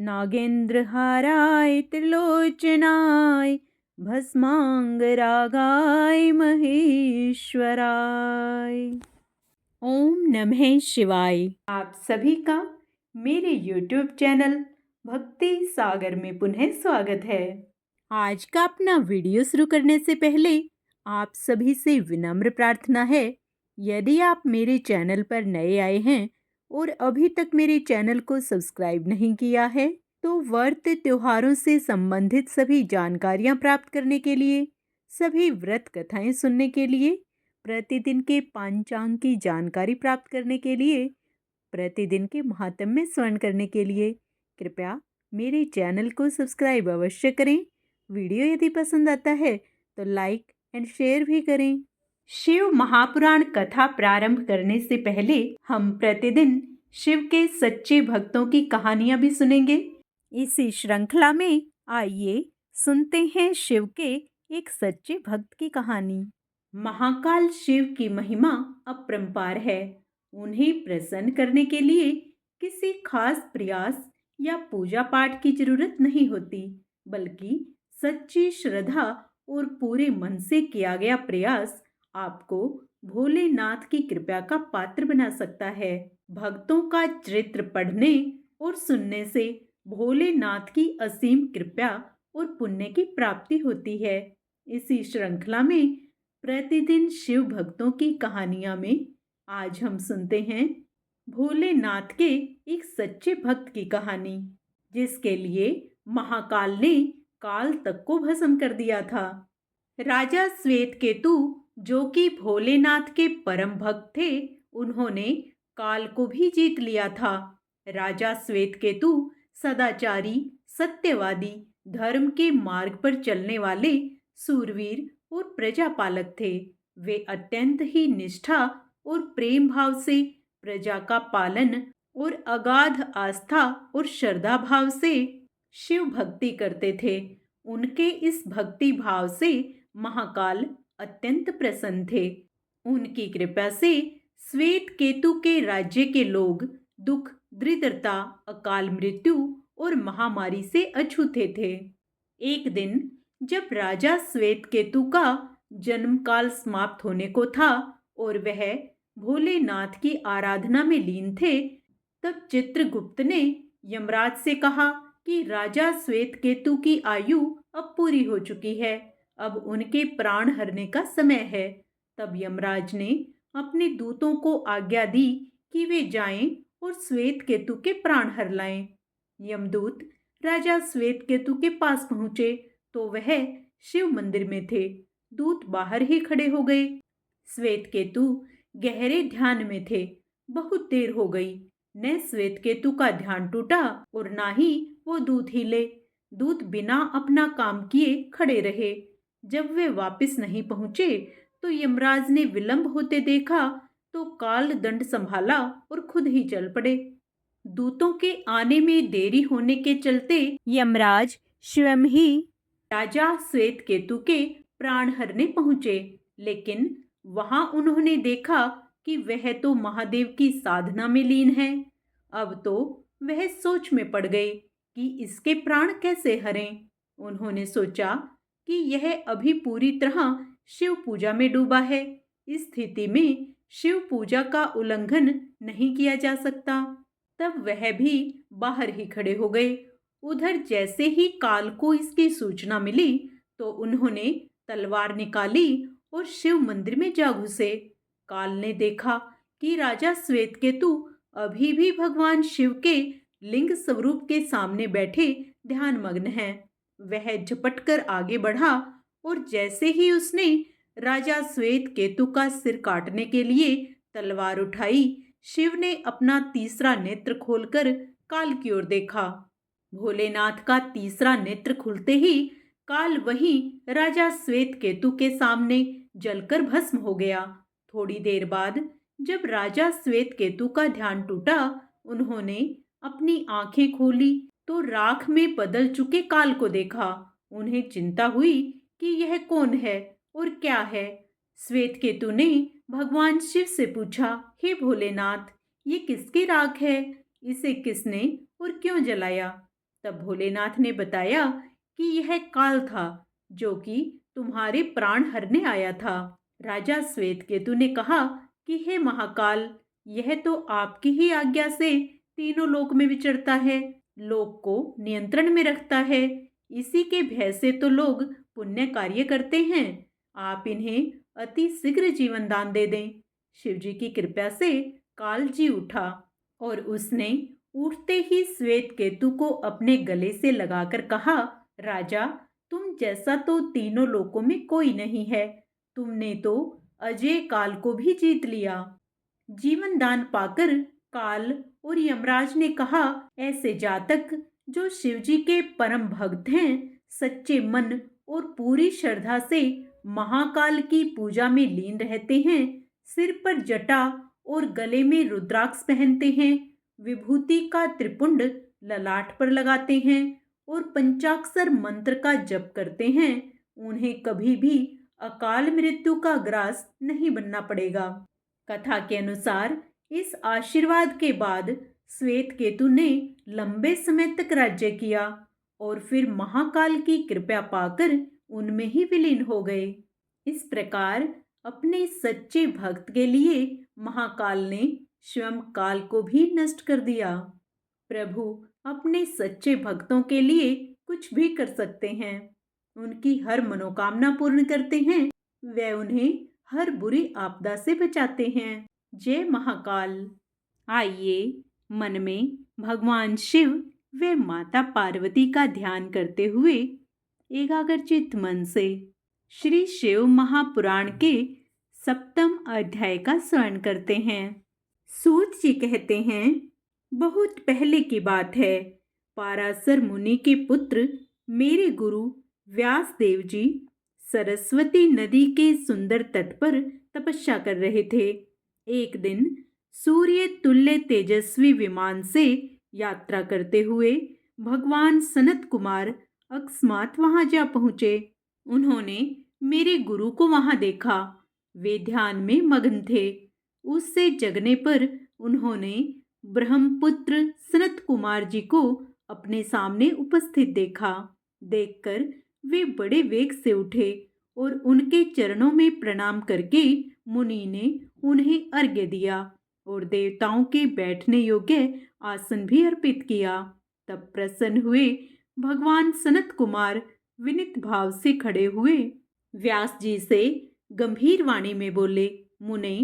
नागेन्द्रहाराय त्रिलोचनाय भस्मांगरागाय महेश्वराय। ओम नमः शिवाय। आप सभी का मेरे YouTube चैनल भक्ति सागर में पुनः स्वागत है। आज का अपना वीडियो शुरू करने से पहले आप सभी से विनम्र प्रार्थना है, यदि आप मेरे चैनल पर नए आए हैं और अभी तक मेरे चैनल को सब्सक्राइब नहीं किया है तो व्रत त्योहारों से संबंधित सभी जानकारियां प्राप्त करने के लिए, सभी व्रत कथाएं सुनने के लिए, प्रतिदिन के पंचांग की जानकारी प्राप्त करने के लिए, प्रतिदिन के महात्म्य स्मरण करने के लिए कृपया मेरे चैनल को सब्सक्राइब अवश्य करें। वीडियो यदि पसंद आता है तो लाइक एंड शेयर भी करें। शिव महापुराण कथा प्रारंभ करने से पहले हम प्रतिदिन शिव के सच्चे भक्तों की कहानियां भी सुनेंगे। इसी श्रृंखला में आइए सुनते हैं शिव के एक सच्चे भक्त की कहानी। महाकाल शिव की महिमा अपरंपार है। उन्हें प्रसन्न करने के लिए किसी खास प्रयास या पूजा पाठ की जरूरत नहीं होती, बल्कि सच्ची श्रद्धा और पूरे मन से किया गया प्रयास आपको भोलेनाथ की कृपा का पात्र बना सकता है। भक्तों का चरित्र पढ़ने और सुनने से भोलेनाथ की असीम कृपा और पुण्य की प्राप्ति होती है। इसी श्रृंखला में प्रतिदिन शिव भक्तों की कहानियां में आज हम सुनते हैं भोलेनाथ के एक सच्चे भक्त की कहानी, जिसके लिए महाकाल ने काल तक को भस्म कर दिया था। राजा श्वेतकेतु, जो कि भोलेनाथ के परम भक्त थे, उन्होंने काल को भी जीत लिया था। राजा श्वेतकेतु सदाचारी, सत्यवादी, धर्म के मार्ग पर चलने वाले सूरवीर और प्रजापालक थे। वे अत्यंत ही निष्ठा और प्रेम भाव से प्रजा का पालन और अगाध आस्था और श्रद्धा भाव से शिव भक्ति करते थे। उनके इस भक्ति भाव से महाकाल अत्यंत प्रसन्न थे। उनकी कृपा से श्वेत केतु के राज्य के लोग दुख, दरिद्रता, अकाल मृत्यु और महामारी से अछूते थे। एक दिन जब राजा श्वेत केतु का जन्म काल समाप्त होने को था और वह भोलेनाथ की आराधना में लीन थे, तब चित्रगुप्त ने यमराज से कहा कि राजा श्वेतकेतु की आयु अब पूरी हो चुकी है, अब उनके प्राण हरने का समय है। तब यमराज ने अपने दूतों को आज्ञा दी कि वे जाएं और श्वेतकेतु के प्राण हर लाएं। यमदूत राजा श्वेतकेतु के पास पहुंचे तो वह शिव मंदिर में थे। दूत बाहर ही खड़े हो गए। श्वेतकेतु गहरे ध्यान में थे। बहुत देर हो गई, न श्वेतकेतु का ध्यान टूटा और ना ही वो दूत हिले। दूत बिना अपना काम किए खड़े रहे। जब वे वापस नहीं पहुंचे तो यमराज ने विलंब होते देखा तो काल दंड संभाला और खुद ही चल पड़े। दूतों के आने में देरी होने के चलते यमराज स्वयं ही राजा श्वेतकेतु के प्राण हरने पहुंचे, लेकिन वहां उन्होंने देखा कि वह तो महादेव की साधना में लीन है। अब तो वह सोच में पड़ गए कि इसके प्राण कैसे हरें। उन्होंने सोचा कि यह अभी पूरी तरह शिव पूजा में डूबा है। इस स्थिति में शिव पूजा का उल्लंघन नहीं किया जा सकता। तब वह भी बाहर ही खड़े हो गए। उधर जैसे ही काल को इसकी सूचना मिली तो उन्होंने तलवार निकाली और शिव मंदिर में जा घुसे। काल ने देखा कि राजा श्वेतकेतु अभी भी भगवान शिव के लिंग स्वरूप के सामने बैठे ध्यान मग्न हैं। वह झपट कर आगे बढ़ा और जैसे ही उसने राजा श्वेतकेतु का सिर काटने के लिए तलवार उठाई, शिव ने अपना तीसरा नेत्र खोलकर काल की ओर देखा। भोलेनाथ का तीसरा नेत्र खुलते ही काल वहीं राजा श्वेतकेतु के सामने जलकर भस्म हो गया। थोड़ी देर बाद जब राजा श्वेतकेतु का ध्यान टूटा, उन्होंने अपनी आंखें खोली तो राख में बदल चुके काल को देखा। उन्हें चिंता हुई कि यह कौन है और क्या है। श्वेतकेतु ने भगवान शिव से पूछा, हे भोलेनाथ, ये किसकी राख है? इसे किसने और क्यों जलाया? तब भोलेनाथ ने बताया कि यह काल था जो कि तुम्हारे प्राण हरने आया था। राजा श्वेतकेतु ने कहा कि हे महाकाल, यह तो आपकी ही आज्ञा से तीनों लोक में विचरता है, लोक को नियंत्रण में रखता है। इसी के भय से तो लोग पुण्य कार्य करते हैं। आप इन्हें अति शीघ्र जीवन दान दे दें। शिवजी की कृपा से काल जी उठा और उसने उठते ही श्वेत केतु को अपने गले से लगाकर कहा, राजा, तुम जैसा तो तीनों लोकों में कोई नहीं है। तुमने तो अजय काल को भी जीत लिया। जीवन दान पाकर काल और यमराज ने कहा, ऐसे जातक जो शिवजी के परम भक्त हैं, सच्चे मन और पूरी श्रद्धा से महाकाल की पूजा में लीन रहते हैं, सिर पर जटा और गले में रुद्राक्ष पहनते हैं, विभूति का त्रिपुंड ललाट पर लगाते हैं और पंचाक्षर मंत्र का जप करते हैं, उन्हें कभी भी अकाल मृत्यु का ग्रास नहीं बनना पड़ेगा। कथा के अनुसार इस आशीर्वाद के बाद श्वेत केतु ने लंबे समय तक राज्य किया और फिर महाकाल की कृपा पाकर उनमें ही विलीन हो गए। इस प्रकार अपने सच्चे भक्त के लिए महाकाल ने स्वयं काल को भी नष्ट कर दिया। प्रभु अपने सच्चे भक्तों के लिए कुछ भी कर सकते हैं। उनकी हर मनोकामना पूर्ण करते हैं। वे उन्हें हर बुरी आपदा से बचाते हैं। जय महाकाल। आइए मन में भगवान शिव व माता पार्वती का ध्यान करते हुए एकाग्रचित्त मन से श्री शिव महापुराण के 7वें अध्याय का स्मरण करते हैं। सूत जी कहते हैं, बहुत पहले की बात है, पाराशर मुनि के पुत्र मेरे गुरु व्यास देव जी सरस्वती नदी के सुंदर तट पर तपस्या कर रहे थे। एक दिन सूर्य तुल्य तेजस्वी विमान से यात्रा करते हुए भगवान सनत कुमार अकस्मात वहां जा पहुंचे। उन्होंने मेरे गुरु को वहां देखा। वे ध्यान में मग्न थे। उससे जगने पर उन्होंने ब्रह्मपुत्र सनत कुमार जी को अपने सामने उपस्थित देखा। देखकर वे बड़े वेग से उठे और उनके चरणों में प्रणाम करके मुनि ने उन्हें अर्घ्य दिया और देवताओं के बैठने योग्य आसन भी अर्पित किया। तब प्रसन्न हुए भगवान सनत कुमार विनीत भाव से खड़े हुए व्यास जी से गंभीर वाणी में बोले, मुने,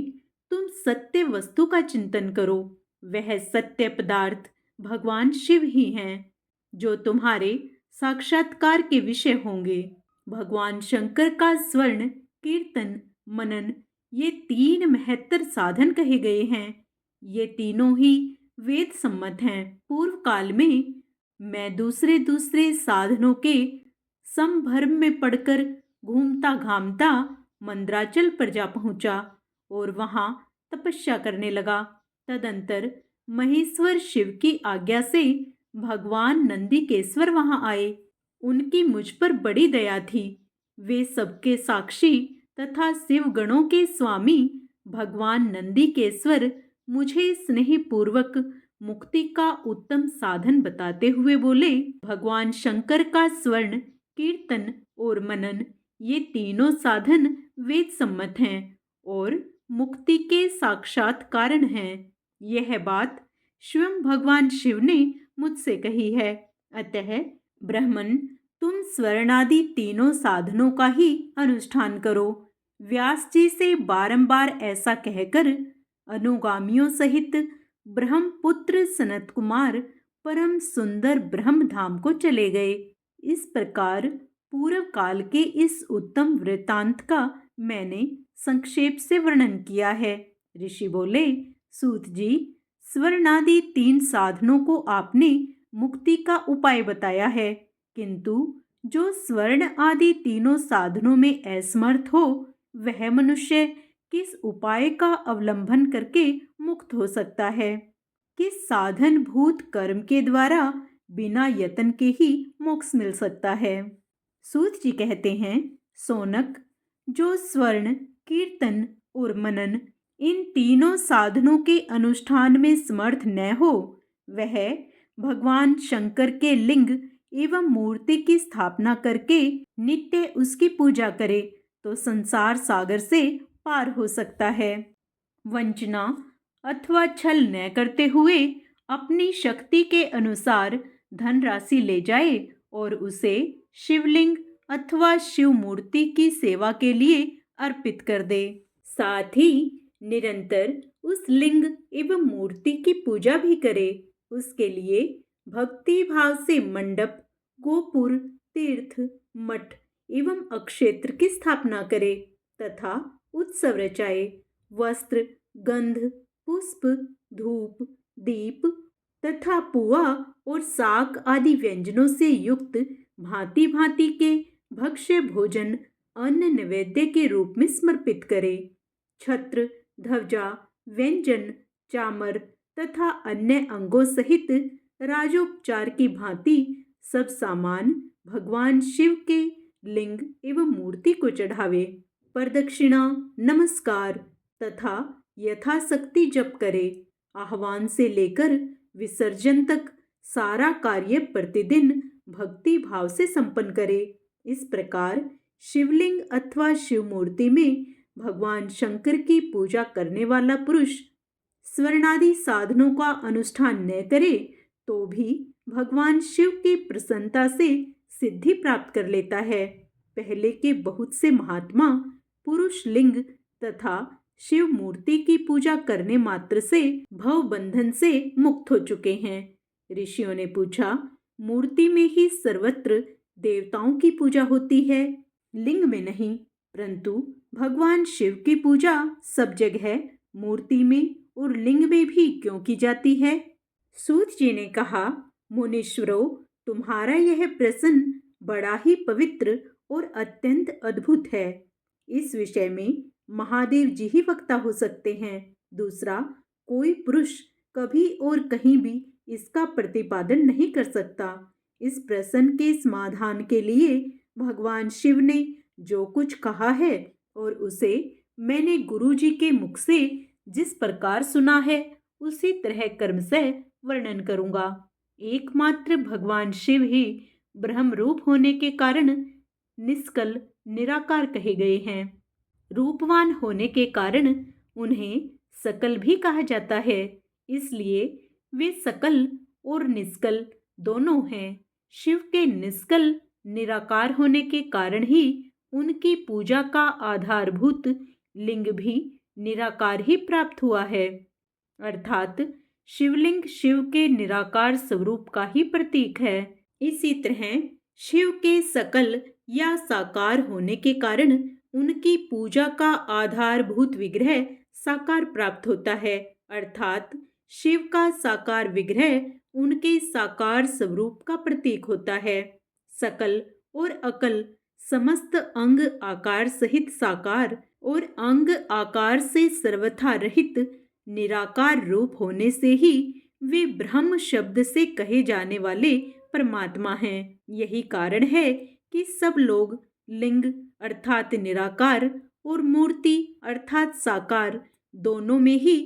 तुम सत्य वस्तु का चिंतन करो। वह सत्य पदार्थ भगवान शिव ही हैं, जो तुम्हारे साक्षात्कार के विषय होंगे। भगवान शंकर का स्वर्ण, कीर्तन, मनन ये 3 महत्तर साधन कहे गए हैं। ये तीनों ही वेद सम्मत हैं। पूर्व काल में मैं दूसरे दूसरे साधनों के संभ्रम में पड़कर घूमता घामता मंद्राचल पर जा पहुंचा और वहां तपस्या करने लगा। तदंतर महेश्वर शिव की आज्ञा से भगवान नंदीकेश्वर वहां आए। उनकी मुझ पर बड़ी दया थी। वे सबके साक्षी तथा शिव गणों के स्वामी भगवान नंदीकेश्वर मुझे स्नेहपूर्वक मुक्ति का उत्तम साधन बताते हुए बोले, भगवान शंकर का स्वर्ण, कीर्तन और मनन ये तीनों साधन वेद सम्मत हैं और मुक्ति के साक्षात कारण हैं। यह बात स्वयं भगवान शिव ने मुझसे कही है। अतः ब्राह्मण, तुम स्वर्णादि तीनों साधनों का ही अनुष्ठान करो। व्यास जी से बारंबार ऐसा कहकर अनुगामियों सहित ब्रह्मपुत्र सनत कुमार परम सुंदर ब्रह्म धाम को चले गए। इस प्रकार पूर्व काल के इस उत्तम वृत्तांत का मैंने संक्षेप से वर्णन किया है। ऋषि बोले, सूत जी, स्वर्णादि 3 साधनों को आपने मुक्ति का उपाय बताया है, किंतु जो स्वर्ण आदि तीनों साधनों में असमर्थ हो, वह मनुष्य किस उपाय का अवलंबन करके मुक्त हो सकता है? किस साधन भूत कर्म के द्वारा बिना यत्न के ही मोक्ष मिल सकता है? सूत जी कहते हैं, सोनक, जो स्वर्ण, कीर्तन और मनन इन तीनों साधनों के अनुष्ठान में समर्थ न हो, वह भगवान शंकर के लिंग एवं मूर्ति की स्थापना करके नित्य उसकी पूजा करे तो संसार सागर से पार हो सकता है। वंचना अथवा छल न करते हुए अपनी शक्ति के अनुसार धनराशि ले जाए और उसे शिवलिंग अथवा शिव मूर्ति की सेवा के लिए अर्पित कर दे। साथ ही निरंतर उस लिंग एवं मूर्ति की पूजा भी करे। उसके लिए भक्ति भाव से मंडप, गोपुर, तीर्थ, मठ एवं अक्षेत्र की स्थापना करे तथा उत्सव रचाए। वस्त्र, गंध, पुष्प, धूप, दीप तथा पुआ और साग आदि व्यंजनों से युक्त भांति भांति के भक्ष्य भोजन अन्न नैवेद्य के रूप में समर्पित करे। छत्र, ध्वजा, व्यंजन, चामर तथा अन्य अंगों सहित राजोपचार की भांति सब सामान भगवान शिव के लिंग एवं मूर्ति को चढ़ावे। प्रदक्षिणा, नमस्कार तथा यथाशक्ति जप करे। आह्वान से लेकर विसर्जन तक सारा कार्य प्रतिदिन भक्ति भाव से संपन्न करे। इस प्रकार शिवलिंग अथवा शिव मूर्ति में भगवान शंकर की पूजा करने वाला पुरुष स्वर्णादि साधनों का अनुष्ठान न करे तो भी भगवान शिव की प्रसन्नता से सिद्धि प्राप्त कर लेता है। पहले के बहुत से महात्मा पुरुष लिंग तथा शिव मूर्ति की पूजा करने मात्र से भव बंधन से मुक्त हो चुके हैं। ऋषियों ने पूछा, मूर्ति में ही सर्वत्र देवताओं की पूजा होती है, लिंग में नहीं, परंतु भगवान शिव की पूजा सब जगह मूर्ति में और लिंग में भी क्यों की जाती है? सूत जी ने कहा, मुनीश्वरों, तुम्हारा यह प्रश्न बड़ा ही पवित्र और अत्यंत अद्भुत है। इस विषय में महादेव जी ही वक्ता हो सकते हैं। दूसरा कोई पुरुष कभी और कहीं भी इसका प्रतिपादन नहीं कर सकता। इस प्रश्न के समाधान के लिए भगवान शिव ने जो कुछ कहा है और उसे मैंने गुरु जी के मुख से जिस प्रकार सुना है उसी तरह कर्म से वर्णन करूंगा। एकमात्र भगवान शिव ही ब्रह्म रूप होने के कारण निष्कल निराकार कहे गए हैं। रूपवान होने के कारण उन्हें सकल भी कहा जाता है, इसलिए वे सकल और निष्कल दोनों हैं। शिव के निष्कल निराकार होने के कारण ही उनकी पूजा का आधारभूत लिंग भी निराकार ही प्राप्त हुआ है, अर्थात शिवलिंग शिव के निराकार स्वरूप का ही प्रतीक है। इसी तरह शिव के सकल या साकार होने के कारण उनकी पूजा का आधारभूत विग्रह साकार प्राप्त होता है, अर्थात शिव का साकार विग्रह उनके साकार स्वरूप का प्रतीक होता है। सकल और अकल समस्त अंग आकार सहित साकार और अंग आकार से सर्वथा रहित निराकार रूप होने से ही वे ब्रह्म शब्द से कहे जाने वाले परमात्मा हैं। यही कारण है कि सब लोग लिंग अर्थात निराकार और मूर्ति अर्थात साकार दोनों में ही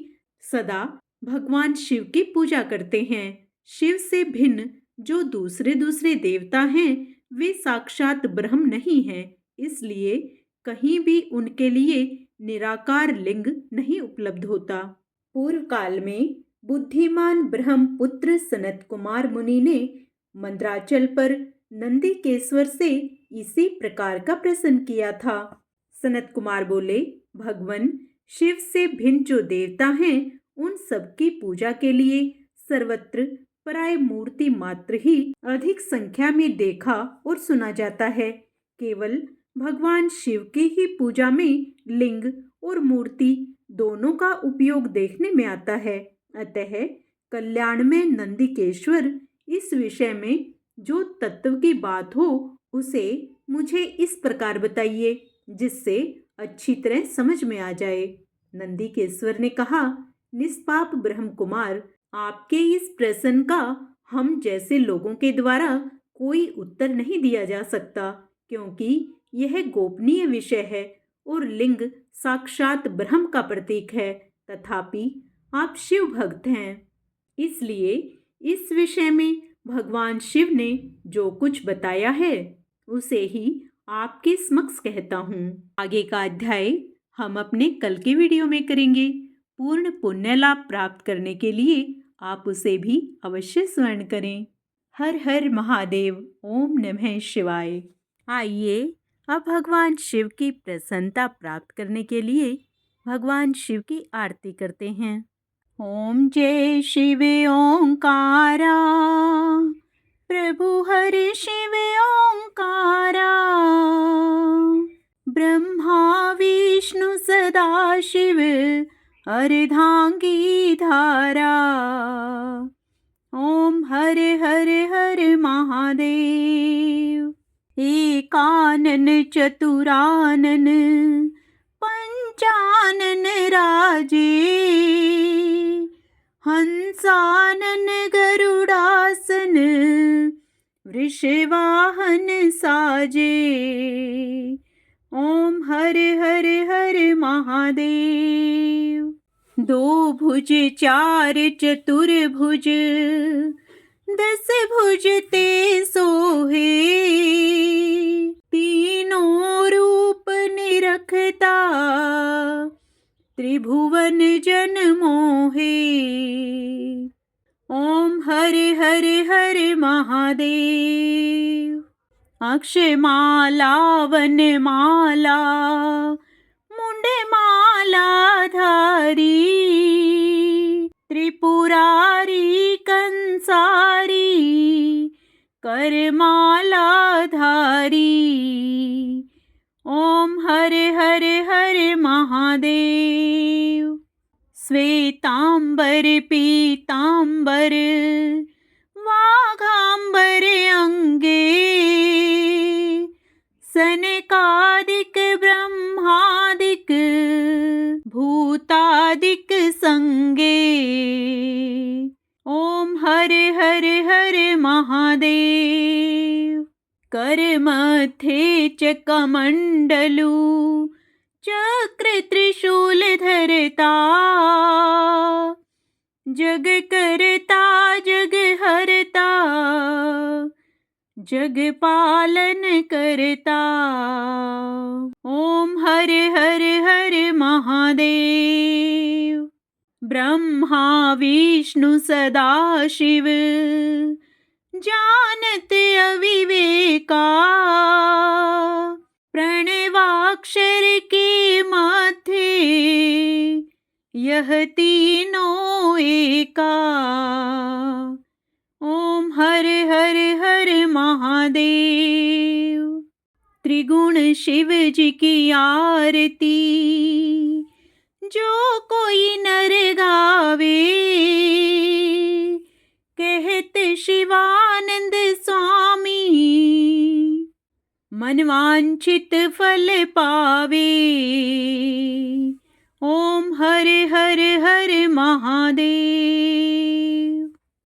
सदा भगवान शिव की पूजा करते हैं। शिव से भिन्न जो दूसरे दूसरे देवता हैं वे साक्षात ब्रह्म नहीं हैं, इसलिए कहीं भी उनके लिए निराकार लिंग नहीं उपलब्ध होता। पूर्व काल में बुद्धिमान ब्रह्मपुत्र सनत कुमार मुनि ने मंद्राचल पर नंदीकेश्वर से इसी प्रकार का प्रश्न किया था। सनत कुमार बोले, भगवान शिव से भिन्न जो देवता हैं उन सबकी पूजा के लिए सर्वत्र प्राय मूर्ति मात्र ही अधिक संख्या में देखा और सुना जाता है। केवल भगवान शिव की ही पूजा में लिंग और मूर्ति दोनों का उपयोग देखने में आता है। अतः कल्याण में नंदीकेश्वर इस विषय में जो तत्व की बात हो उसे मुझे इस प्रकार बताइए जिससे अच्छी तरह समझ में आ जाए। नंदीकेश्वर ने कहा, निष्पाप ब्रह्म कुमार, आपके इस प्रश्न का हम जैसे लोगों के द्वारा कोई उत्तर नहीं दिया जा सकता, क्योंकि यह गोपनीय विषय है और लिंग साक्षात ब्रह्म का प्रतीक है। तथापि आप शिव भक्त हैं, इसलिए इस विषय में भगवान शिव ने जो कुछ बताया है उसे ही आपके समक्ष कहता हूँ। आगे का अध्याय हम अपने कल के वीडियो में करेंगे। पूर्ण पुण्य लाभ प्राप्त करने के लिए आप उसे भी अवश्य स्मरण करें। हर हर महादेव। ओम नमः शिवाय। आइए अब भगवान शिव की प्रसन्नता प्राप्त करने के लिए भगवान शिव की आरती करते हैं। ओम जय शिव ओंकारा, प्रभु हरि शिव ओंकारा, ब्रह्मा विष्णु सदा शिव अर्धांगी धारा। ओम हरे हरे हरे महादेव। एकानन चतुरानन पंचानन राजे, हंसानन गरुड़ासन वृषवाहन साजे। ओम हरे हरे हरे महादेव। दो भुज चार चतुर्भुज, दस भुज ते सोहे, तीनों रूप निरखता त्रिभुवन जन मोहे। ओम हरे हरे हरे महादेव। अक्षमाला वनमाला मुंडमाला धारी, त्रिपुरारी कंसारी करमाला धारी। ओम हरे हरे हरे महादेव। श्वेतांबर पीतांबर वाघांबर अंगे, सनकादिक ब्रह्मादिक भूतादिक संगे। ओम हरे हरे हरे महादेव। करमथे चकमंडलू चक्र त्रिशूल धरता, जग करता जग हरता जग पालन करता। ओम हरे हरे हरे महादेव। ब्रह्मा विष्णु सदा शिव जानत अविवेका, प्रणवाक्षर के मध्य यह तीनों एका। ओम हरे हरे हरे महादेव। त्रिगुण शिव जी की आरती जो कोई नर गावे, कहते शिवानंद स्वामी मनवांछित फल पावे। ओम हरे हरे हरे महादेव।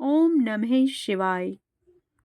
ओम नमः शिवाय।